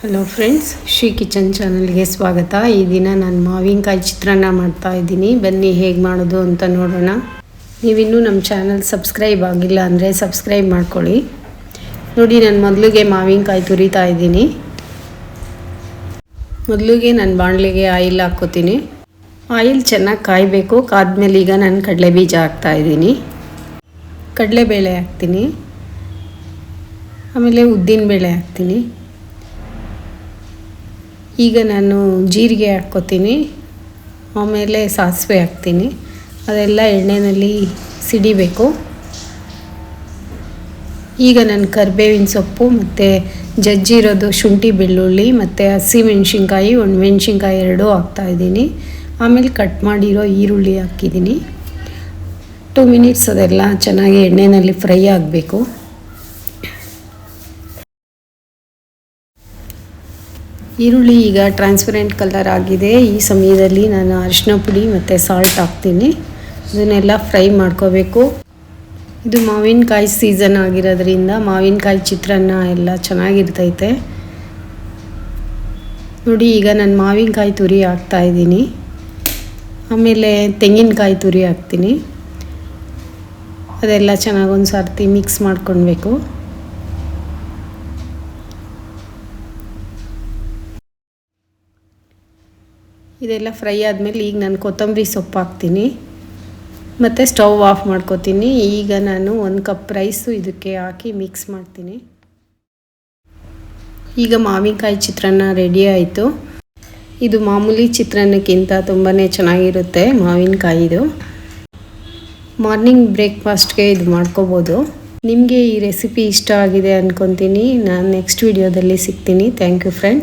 Hello friends, Shri kitchen ಚಾನಲ್ಗೆ ಸ್ವಾಗತ. ಈ ದಿನ ನಾನು ಮಾವಿನಕಾಯಿ ಚಿತ್ರಾನ್ನ ಮಾಡ್ತಾ ಇದ್ದೀನಿ. ಬನ್ನಿ ಹೇಗೆ ಮಾಡೋದು ಅಂತ ನೋಡೋಣ. ನೀವಿನ್ನೂ ನಮ್ಮ ಚಾನಲ್ ಸಬ್ಸ್ಕ್ರೈಬ್ ಆಗಿಲ್ಲ ಅಂದರೆ ಸಬ್ಸ್ಕ್ರೈಬ್ ಮಾಡ್ಕೊಳ್ಳಿ. ನೋಡಿ, ನಾನು ಮೊದಲಿಗೆ ಮಾವಿನಕಾಯಿ ತುರಿತಾ ಇದ್ದೀನಿ. ಮೊದಲಿಗೆ ನಾನು ಬಾಣಲೆಗೆ ಆಯಿಲ್ ಹಾಕ್ಕೋತೀನಿ. ಆಯಿಲ್ ಚೆನ್ನಾಗಿ ಕಾಯಬೇಕು. ಕಾದ್ಮೇಲೆ ಈಗ ನಾನು ಕಡಲೆ ಬೀಜ ಹಾಕ್ತಾಯಿದ್ದೀನಿ, ಕಡಲೆಬೇಳೆ ಹಾಕ್ತೀನಿ, ಆಮೇಲೆ ಉದ್ದಿನಬೇಳೆ ಹಾಕ್ತೀನಿ. ಈಗ ನಾನು ಜೀರಿಗೆ ಹಾಕ್ಕೋತೀನಿ, ಆಮೇಲೆ ಸಾಸಿವೆ ಹಾಕ್ತೀನಿ. ಅದೆಲ್ಲ ಎಣ್ಣೆಯಲ್ಲಿ ಸಿಡಿಬೇಕು. ಈಗ ನಾನು ಕರಿಬೇವಿನ ಸೊಪ್ಪು ಮತ್ತು ಜಜ್ಜಿರೋದು ಶುಂಠಿ ಬೆಳ್ಳುಳ್ಳಿ ಮತ್ತು ಹಸಿಮೆಣ್ಸಿನ್ಕಾಯಿ, ಒಣಮೆಣ್ಸಿನ್ಕಾಯಿ ಎರಡೂ ಹಾಕ್ತಾಯಿದ್ದೀನಿ. ಆಮೇಲೆ ಕಟ್ ಮಾಡಿರೋ ಈರುಳ್ಳಿ ಹಾಕಿದ್ದೀನಿ. 2 ಮಿನಿಟ್ಸ್ ಅದೆಲ್ಲ ಚೆನ್ನಾಗಿ ಎಣ್ಣೆಯಲ್ಲಿ ಫ್ರೈ ಆಗಬೇಕು. ಈರುಳ್ಳಿ ಈಗ ಟ್ರಾನ್ಸ್ಪರೆಂಟ್ ಕಲರ್ ಆಗಿದೆ. ಈ ಸಮಯದಲ್ಲಿ ನಾನು ಅರಿಶಿನ ಪುಡಿ ಮತ್ತು ಸಾಲ್ಟ್ ಹಾಕ್ತೀನಿ. ಇದನ್ನೆಲ್ಲ ಫ್ರೈ ಮಾಡ್ಕೋಬೇಕು. ಇದು ಮಾವಿನಕಾಯಿ ಸೀಸನ್ ಆಗಿರೋದ್ರಿಂದ ಮಾವಿನಕಾಯಿ ಚಿತ್ರಾನ್ನ ಎಲ್ಲ ಚೆನ್ನಾಗಿರ್ತೈತೆ. ನೋಡಿ, ಈಗ ನಾನು ಮಾವಿನಕಾಯಿ ತುರಿ ಹಾಕ್ತಾಯಿದ್ದೀನಿ, ಆಮೇಲೆ ತೆಂಗಿನಕಾಯಿ ತುರಿ ಹಾಕ್ತೀನಿ. ಅದೆಲ್ಲ ಚೆನ್ನಾಗಿ ಒಂದು ಸರ್ತಿ ಮಿಕ್ಸ್ ಮಾಡ್ಕೊಳ್ಬೇಕು. ಇದೆಲ್ಲ ಫ್ರೈ ಆದಮೇಲೆ ಈಗ ನಾನು ಕೊತ್ತಂಬರಿ ಸೊಪ್ಪು ಹಾಕ್ತೀನಿ ಮತ್ತು ಸ್ಟವ್ ಆಫ್ ಮಾಡ್ಕೋತೀನಿ. ಈಗ ನಾನು 1 ಕಪ್ ರೈಸು ಇದಕ್ಕೆ ಹಾಕಿ ಮಿಕ್ಸ್ ಮಾಡ್ತೀನಿ. ಈಗ ಮಾವಿನಕಾಯಿ ಚಿತ್ರಾನ್ನ ರೆಡಿ ಆಯಿತು. ಇದು ಮಾಮೂಲಿ ಚಿತ್ರಾನ್ನಕ್ಕಿಂತ ತುಂಬಾ ಚೆನ್ನಾಗಿರುತ್ತೆ ಮಾವಿನಕಾಯಿದು. ಮಾರ್ನಿಂಗ್ ಬ್ರೇಕ್ಫಾಸ್ಟ್ಗೆ ಇದು ಮಾಡ್ಕೋಬೋದು. ನಿಮಗೆ ಈ ರೆಸಿಪಿ ಇಷ್ಟ ಆಗಿದೆ ಅಂದ್ಕೊತೀನಿ. ನಾನು ನೆಕ್ಸ್ಟ್ ವಿಡಿಯೋದಲ್ಲಿ ಸಿಗ್ತೀನಿ. Thank you friends.